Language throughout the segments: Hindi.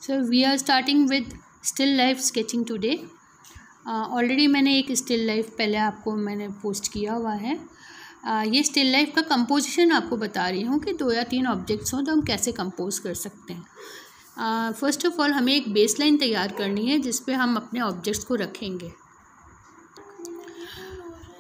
So we are starting with still life sketching today. Already मैंने एक स्टिल लाइफ पहले आपको मैंने पोस्ट किया हुआ है. ये स्टिल लाइफ का कंपोजिशन आपको बता रही हूँ कि 2 या 3 ऑब्जेक्ट्स हों तो हम कैसे कंपोज कर सकते हैं. फर्स्ट ऑफ ऑल हमें एक बेस लाइन तैयार करनी है जिस पे हम अपने ऑब्जेक्ट्स को रखेंगे.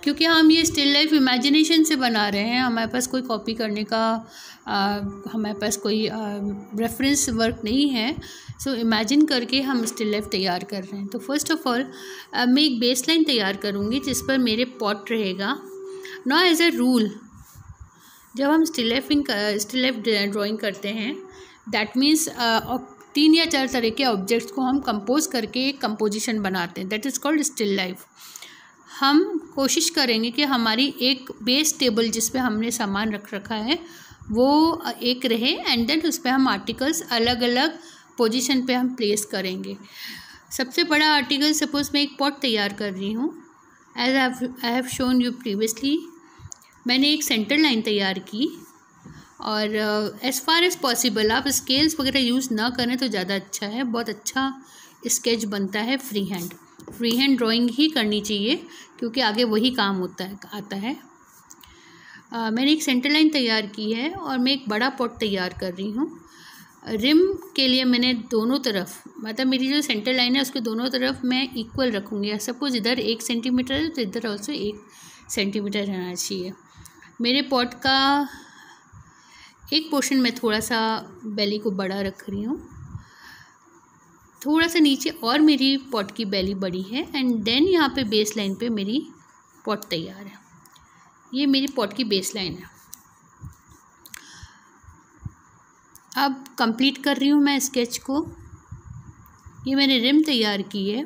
क्योंकि हम ये स्टिल लाइफ इमेजिनेशन से बना रहे हैं, हमारे पास कोई कॉपी करने का हमारे पास कोई रेफरेंस वर्क नहीं है. सो इमेजिन करके हम स्टिल लाइफ तैयार कर रहे हैं. तो फर्स्ट ऑफ ऑल मैं एक बेस लाइन तैयार करूँगी जिस पर मेरे पॉट रहेगा. नाउ एज अ रूल जब हम स्टिल लाइफ ड्राइंग करते हैं दैट मीन्स 3 या 4 तरह के ऑब्जेक्ट्स को हम कंपोज करके एक कंपोजिशन बनाते हैं. That is called still life. हम कोशिश करेंगे कि हमारी एक बेस टेबल जिस पे हमने सामान रख रखा है वो एक रहे एंड देन उस पर हम आर्टिकल्स अलग अलग पोजीशन पे हम प्लेस करेंगे. सबसे बड़ा आर्टिकल सपोज मैं एक पॉट तैयार कर रही हूँ. As I have shown you previously मैंने एक सेंटर लाइन तैयार की और एज़ फार एज़ पॉसिबल आप स्केल्स वगैरह यूज़ ना करें तो ज़्यादा अच्छा है. बहुत अच्छा स्केच बनता है. फ्री हैंड ड्राइंग ही करनी चाहिए क्योंकि आगे वही काम आता है. मैंने एक सेंटर लाइन तैयार की है और मैं एक बड़ा पॉट तैयार कर रही हूँ. रिम के लिए मैंने दोनों तरफ मतलब मेरी जो सेंटर लाइन है उसके दोनों तरफ मैं इक्वल रखूँगी. सपोज इधर 1 सेंटीमीटर है तो इधर ऑल्सो 1 सेंटीमीटर रहना चाहिए. मेरे पॉट का एक पोर्शन में थोड़ा सा बेली को बड़ा रख रही हूँ, थोड़ा सा नीचे और मेरी पॉट की बेली बड़ी है एंड देन यहाँ पे बेस लाइन पे मेरी पॉट तैयार है. ये मेरी पॉट की बेस लाइन है. अब कंप्लीट कर रही हूँ मैं स्केच को. ये मैंने रिम तैयार की है,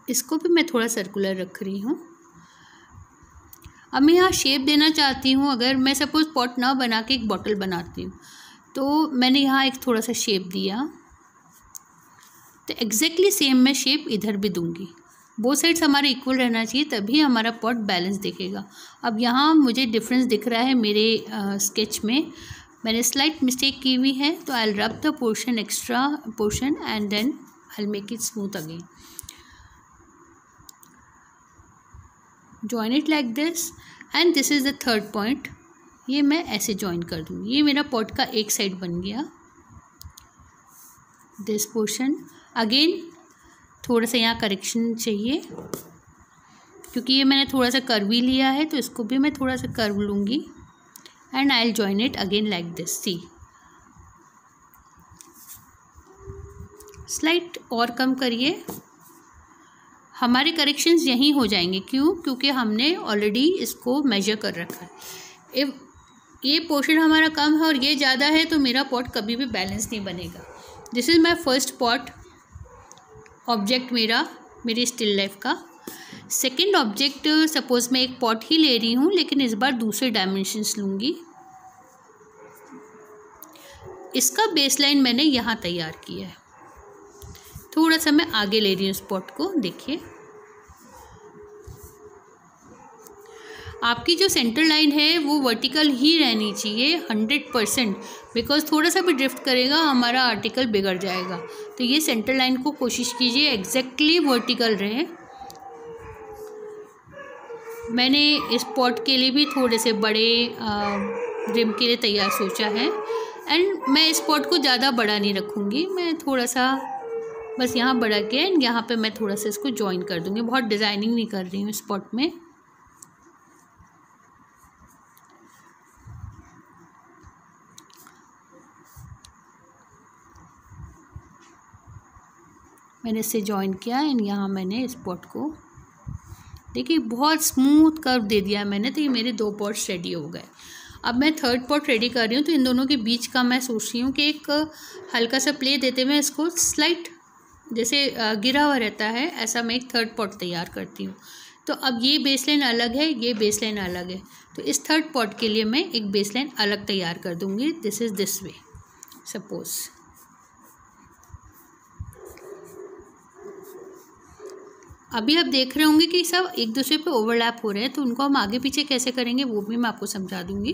इसको भी मैं थोड़ा सर्कुलर रख रही हूँ. अब मैं यहाँ शेप देना चाहती हूँ. अगर मैं सपोज पॉट ना बना के एक बॉटल बनाती हूँ तो मैंने यहाँ एक थोड़ा सा शेप दिया तो एग्जैक्टली सेम मैं शेप इधर भी दूंगी. बोथ साइड्स हमारे इक्वल रहना चाहिए तभी हमारा पॉट बैलेंस दिखेगा. अब यहाँ मुझे डिफरेंस दिख रहा है मेरे स्केच में. मैंने स्लाइट मिस्टेक की हुई है तो I will rub the portion extra portion and then I will make it smooth again. Join it like this and this is the third point. ये मैं ऐसे जॉइन कर दूँगी. ये मेरा पॉट का एक साइड बन गया. दिस पोर्शन अगेन थोड़ा सा यहाँ करेक्शन चाहिए क्योंकि ये मैंने थोड़ा सा कर्वी लिया है तो इसको भी मैं थोड़ा सा कर्व लूँगी and I will join it again like this. See slight और कम करिए. हमारे करेक्शंस यहीं हो जाएंगे. क्यों? क्योंकि हमने ऑलरेडी इसको मेजर कर रखा है. इफ़ ये पोर्शन हमारा कम है और ये ज़्यादा है तो मेरा पॉट कभी भी बैलेंस नहीं बनेगा. This is my first pot object मेरी स्टिल लाइफ का. सेकंड ऑब्जेक्ट सपोज मैं एक पॉट ही ले रही हूँ लेकिन इस बार दूसरे डायमेंशंस लूँगी. इसका बेस लाइन मैंने यहाँ तैयार किया है. थोड़ा सा मैं आगे ले रही हूँ इस पॉट को. देखिए आपकी जो सेंटर लाइन है वो वर्टिकल ही रहनी चाहिए 100%. बिकॉज थोड़ा सा भी ड्रिफ्ट करेगा हमारा आर्टिकल बिगड़ जाएगा. तो ये सेंटर लाइन को कोशिश कीजिए एग्जैक्टली वर्टिकल रहे. मैंने इस पॉट के लिए भी थोड़े से बड़े रिम के लिए तैयार सोचा है एंड मैं इस पॉट को ज़्यादा बड़ा नहीं रखूँगी. मैं थोड़ा सा बस यहाँ बड़ा के एंड यहाँ पे मैं थोड़ा सा इसको जॉइन कर दूँगी. बहुत डिज़ाइनिंग नहीं कर रही हूँ इस पॉट में. मैंने इससे जॉइन किया एंड यहाँ मैंने इस पॉट को देखिए बहुत स्मूथ कर्व दे दिया मैंने. तो ये मेरे 2 पॉट्स रेडी हो गए. अब मैं थर्ड पॉट रेडी कर रही हूँ तो इन दोनों के बीच का मैं सोच रही हूँ कि एक हल्का सा प्ले देते हुए इसको स्लाइट जैसे गिरा हुआ रहता है ऐसा मैं एक थर्ड पॉट तैयार करती हूँ. तो अब ये बेसलाइन अलग है, ये बेसलाइन अलग है. तो इस थर्ड पॉट के लिए मैं एक बेसलाइन अलग तैयार कर दूँगी. This is this way. Suppose अभी आप देख रहे होंगे कि सब एक दूसरे पे ओवरलैप हो रहे हैं तो उनको हम आगे पीछे कैसे करेंगे वो भी मैं आपको समझा दूँगी.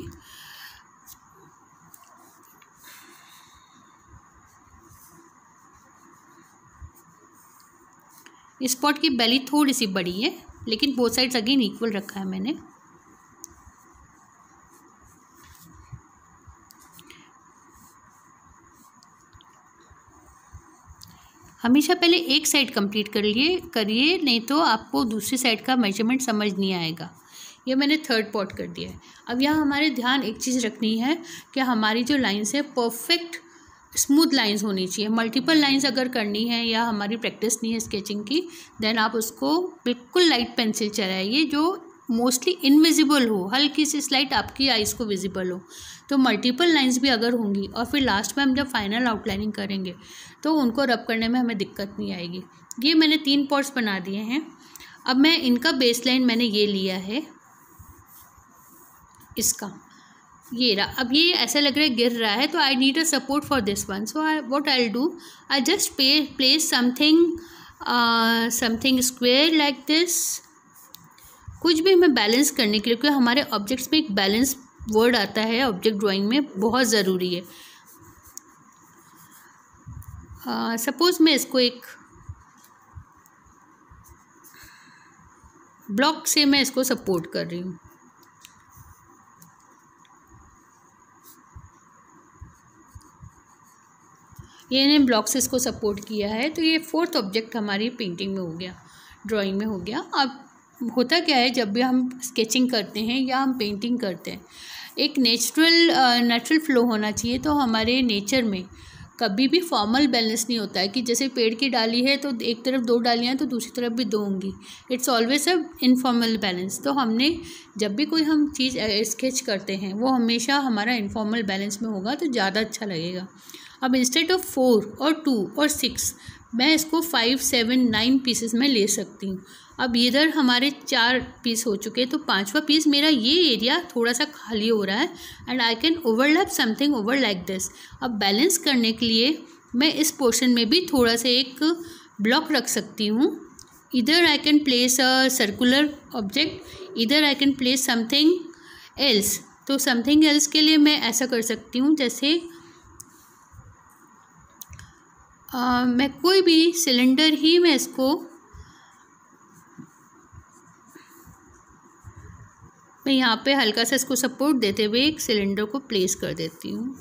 इस पॉट की बेली थोड़ी सी बड़ी है, लेकिन बोथ साइड्स अगेन इक्वल रखा है मैंने। हमेशा पहले एक साइड कंप्लीट करिए, नहीं तो आपको दूसरी साइड का मेजरमेंट समझ नहीं आएगा। ये मैंने थर्ड पॉट कर दिया है। अब यहाँ हमारे ध्यान एक चीज़ रखनी है कि हमारी जो लाइन्स है परफेक्ट स्मूथ लाइंस होनी चाहिए। मल्टीपल लाइंस अगर करनी है या हमारी प्रैक्टिस नहीं है स्केचिंग की, देन आप उसको बिल्कुल लाइट पेंसिल चलाइए जो मोस्टली इनविजिबल हो, हल्की सी स्लाइट आपकी आइज़ को विजिबल हो। तो मल्टीपल लाइंस भी अगर होंगी और फिर लास्ट में हम जब फाइनल आउटलाइनिंग करेंगे तो उनको रब करने में हमें दिक्कत नहीं आएगी। ये मैंने 3 पॉट्स बना दिए हैं। अब मैं इनका बेस लाइन मैंने ये लिया है, इसका ये रहा। अब ये ऐसा लग रहा है गिर रहा है, तो आई need a support for this one. So what I do, I just place something square like this. कुछ भी मैं बैलेंस करने के लिए, क्योंकि हमारे ऑब्जेक्ट्स में एक बैलेंस वर्ड आता है ऑब्जेक्ट ड्राइंग में, बहुत ज़रूरी है। सपोज मैं इसको एक ब्लॉक से मैं इसको सपोर्ट कर रही हूँ। ये ने ब्लॉक से इसको सपोर्ट किया है, तो ये 4th ऑब्जेक्ट हमारी पेंटिंग में हो गया, ड्राइंग में हो गया। अब होता क्या है, जब भी हम स्केचिंग करते हैं या हम पेंटिंग करते हैं, एक नेचुरल फ्लो होना चाहिए। तो हमारे नेचर में कभी भी फॉर्मल बैलेंस नहीं होता है कि जैसे पेड़ की डाली है तो एक तरफ 2 डालियाँ तो दूसरी तरफ भी 2 होंगी। It's always a informal balance. तो हमने जब भी कोई हम चीज़ स्केच करते हैं वो हमेशा हमारा इनफॉर्मल बैलेंस में होगा, तो ज़्यादा अच्छा लगेगा। अब इंस्टेड ऑफ 4 और 2 और 6 मैं इसको 5, 7, 9 पीसेस में ले सकती हूँ। अब इधर हमारे 4 पीस हो चुके, तो 5वां पीस मेरा ये एरिया थोड़ा सा खाली हो रहा है and I can overlap something over like this. अब बैलेंस करने के लिए मैं इस पोर्शन में भी थोड़ा सा एक ब्लॉक रख सकती हूँ। इधर I can place a circular object, इधर I can place something else. तो समथिंग एल्स के लिए मैं ऐसा कर सकती हूँ, जैसे मैं कोई भी सिलेंडर ही मैं यहाँ पे हल्का सा इसको सपोर्ट देते हुए एक सिलेंडर को प्लेस कर देती हूँ।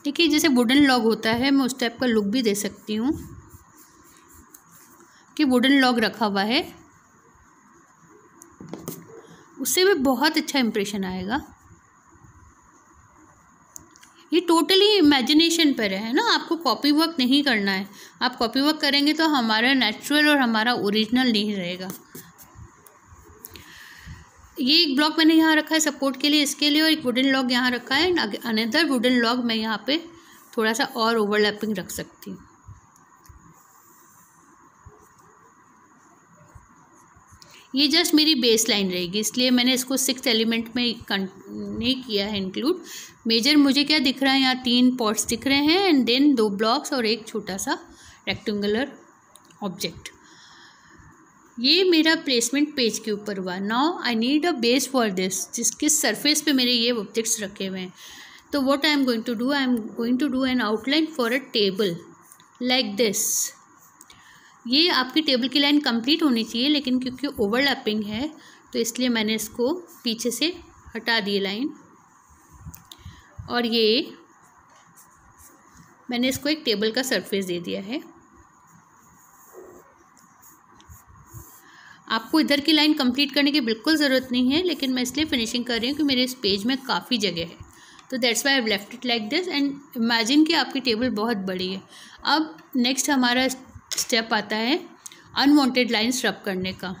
देखिए जैसे वुडन लॉग होता है, मैं उस टाइप का लुक भी दे सकती हूँ कि वुडन लॉग रखा हुआ है, उससे भी बहुत अच्छा इम्प्रेशन आएगा। ये टोटली इमेजिनेशन पर है ना, आपको कॉपी वर्क नहीं करना है। आप कॉपी वर्क करेंगे तो हमारा नेचुरल और हमारा ओरिजिनल नहीं रहेगा। ये एक ब्लॉक मैंने यहाँ रखा है सपोर्ट के लिए, इसके लिए, और एक वुडन लॉग यहाँ रखा है। अनदर वुडन लॉग मैं यहाँ पे थोड़ा सा और ओवरलैपिंग रख सकती हूँ। ये जस्ट मेरी बेस लाइन रहेगी, इसलिए मैंने इसको 6th एलिमेंट में नहीं किया है इंक्लूड। मेजर मुझे क्या दिख रहा है, यहाँ 3 पॉट्स दिख रहे हैं एंड देन 2 ब्लॉक्स और एक छोटा सा रेक्टेंगुलर ऑब्जेक्ट। ये मेरा प्लेसमेंट पेज के ऊपर हुआ। Now I need a base for this, जिसके सरफेस पे मेरे ये ऑब्जेक्ट्स रखे हुए हैं। तो what I am going to do an outline for a table like this. ये आपकी टेबल की लाइन कंप्लीट होनी चाहिए, लेकिन क्योंकि ओवरलैपिंग है तो इसलिए मैंने इसको पीछे से हटा दी लाइन, और ये मैंने इसको एक टेबल का सरफेस दे दिया है। आपको इधर की लाइन कंप्लीट करने की बिल्कुल ज़रूरत नहीं है, लेकिन मैं इसलिए फिनिशिंग कर रही हूँ कि मेरे इस पेज में काफ़ी जगह है, तो that's why I have left it like this. And imagine कि आपकी टेबल बहुत बड़ी है। अब नेक्स्ट हमारा स्टेप आता है अनवांटेड लाइंस रब करने का।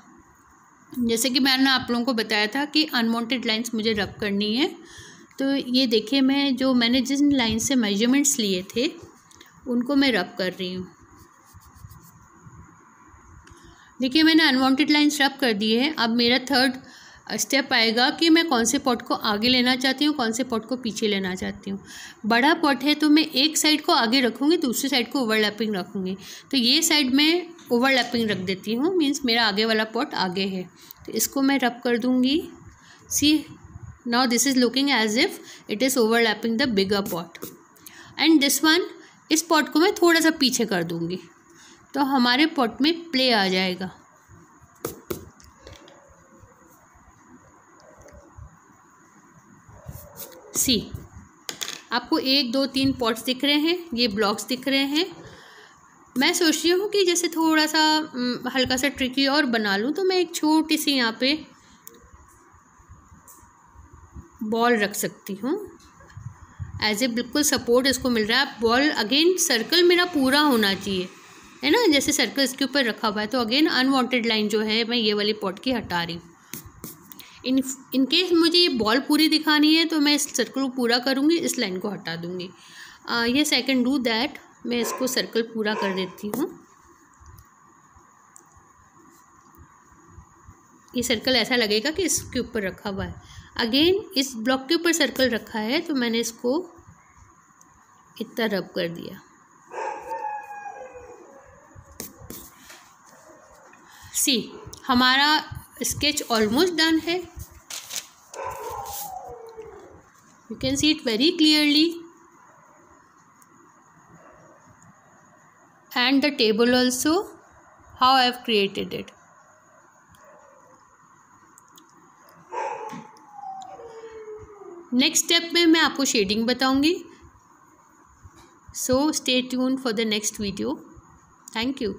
जैसे कि मैंने आप लोगों को बताया था कि अनवांटेड लाइंस मुझे रब करनी है। तो ये देखिए, मैंने जिन लाइन से मेजरमेंट्स लिए थे उनको मैं रब कर रही हूँ। देखिए मैंने अनवांटेड लाइंस रब कर दी है। अब मेरा थर्ड स्टेप आएगा कि मैं कौन से पॉट को आगे लेना चाहती हूँ, कौन से पॉट को पीछे लेना चाहती हूँ। बड़ा पॉट है तो मैं एक साइड को आगे रखूँगी, दूसरी साइड को ओवरलैपिंग रखूँगी। तो ये साइड में ओवरलैपिंग रख देती हूँ, मीन्स मेरा आगे वाला पॉट आगे है। तो इसको मैं रब कर दूँगी। सी Now this is looking as if it is overlapping the bigger pot. And this one, इस पॉट को मैं थोड़ा सा पीछे कर दूंगी तो हमारे पॉट में प्ले आ जाएगा। सी, आपको 1 2 3 पॉट्स दिख रहे हैं, ये ब्लॉक्स दिख रहे हैं। मैं सोच रही हूँ कि जैसे थोड़ा सा हल्का सा ट्रिकी और बना लूँ, तो मैं एक छोटी सी यहाँ पे बॉल रख सकती हूँ एज ए बिल्कुल सपोर्ट इसको मिल रहा है। बॉल अगेन सर्कल मेरा पूरा होना चाहिए, है ना, जैसे सर्कल इसके ऊपर रखा हुआ है। तो अगेन अनवांटेड लाइन जो है मैं ये वाली पॉट की हटा रही हूँ। इन केस मुझे ये बॉल पूरी दिखानी है तो मैं इस सर्कल को पूरा करूँगी, इस लाइन को हटा दूँगी। Yes, I can do that. मैं इसको सर्कल पूरा कर देती हूँ। ये सर्कल ऐसा लगेगा कि इसके ऊपर रखा हुआ है। अगेन इस ब्लॉक के ऊपर सर्कल रखा है तो मैंने इसको इतना रब कर दिया। सी, हमारा स्केच ऑलमोस्ट डन है। You can see it very clearly, and the table also, how I have created it. Next step में मैं आपको शेडिंग बताऊंगी। So stay tuned for the next video. Thank you.